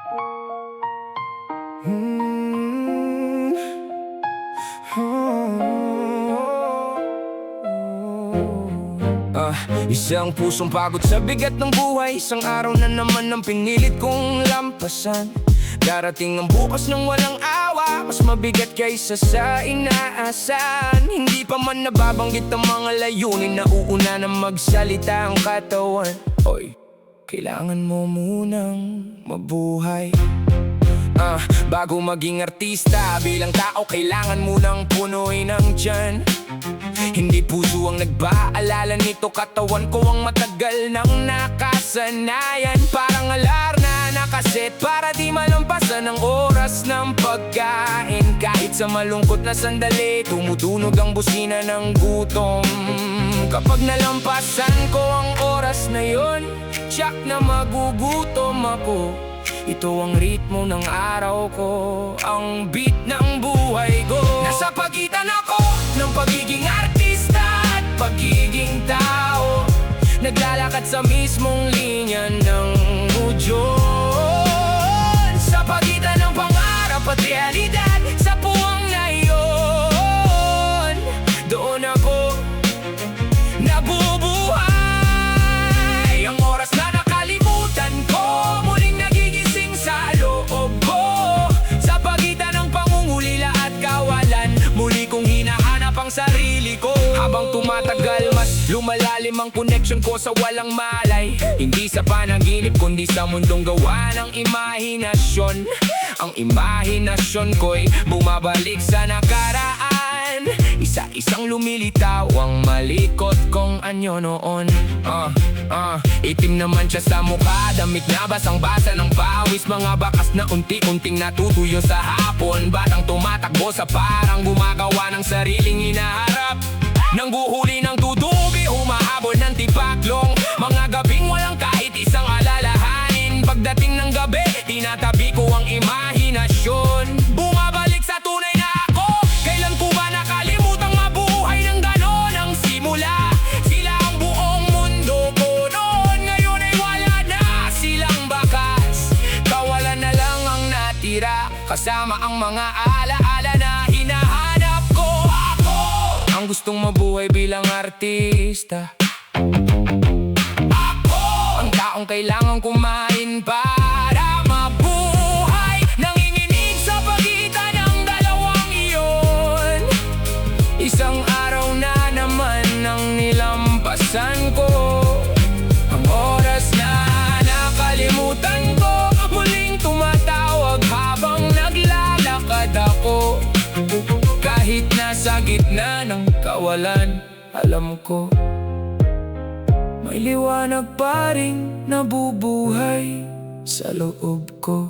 Hmm. Isang pusong pagod sa bigat ng buhay. Isang araw na naman ang pinilit kong lampasan. Darating ang bukas ng walang awa, mas mabigat kaysa sa inaasahan. Hindi pa man nababanggit ang mga layunin, nauuna na magsalita ang katawan. Oy, kailangan mo munang mabuhay. Bago maging artista, bilang tao kailangan munang punuin ang tiyan. Hindi puso ang nagbaalala nito, katawan ko ang matagal nang nakasanayan. Parang alar na nakaset para di malampasan ang oras ng pagkain. Kahit sa malungkot na sandali, tumutunog ang busina ng gutom. Kapag nalampasan ko ang oras na yon, tiyak na magugutom ako. Ito ang ritmo ng araw ko, ang beat ng buhay ko. Nasa pagitan ako ng pagiging artista at pagiging tao. Naglalakad sa mismong linya ng udyon. Sa pagitan ng pangarap at realidad, sa puwang na iyon, doon ako nabubuhay. Ang oras na nakalimutan ko, muling nagigising sa loob ko. Sa pagitan ng pangungulila at kawalan, muli kong hinahanap ang sarili ko. Habang tumatagal, mas lumalalim ang connection ko sa walang malay. Hindi sa panaginip, kundi sa mundong gawa ng imahinasyon. Ang imahinasyon ko'y bumabalik sa nakaraan. Isa-isang lumilitaw ang malikot kong anyo noon. Itim naman siya sa mukha, damit na basang-basa ng pawis. Mga bakas na unti-unting natutuyo sa hapon. Batang tumatakbo sa parang gumagawa ng sariling hinaharap. Nangguhuli ng tutubi, humahabol ng tipaklong. Mga gabing walang kahit isang alalahanin. Pagdating ng gabi, tinatabi ko ang imahinasyon. Bumabalik sa tunay na ako. Kailan ko ba nakalimutang mabuhay ng ganon ang simula? Sila ang buong mundo ko noon, ngayon ay wala na silang bakas. Kawalan na lang ang natira, kasama ang mga alaala na hinahanap ko. Ako ang gustong mabuhay bilang artista. Ako ang taong kailangan kumain para mabuhay. Nanginginig sa pagitan ng dalawang iyon. Isang araw na naman ang nilampasan ko. Ang oras na nakalimutan ko, muling tumatawag habang naglalakad ako. Kahit nasa gitna ng kawalan, alam ko may liwanag pa ring nabubuhay sa loob ko.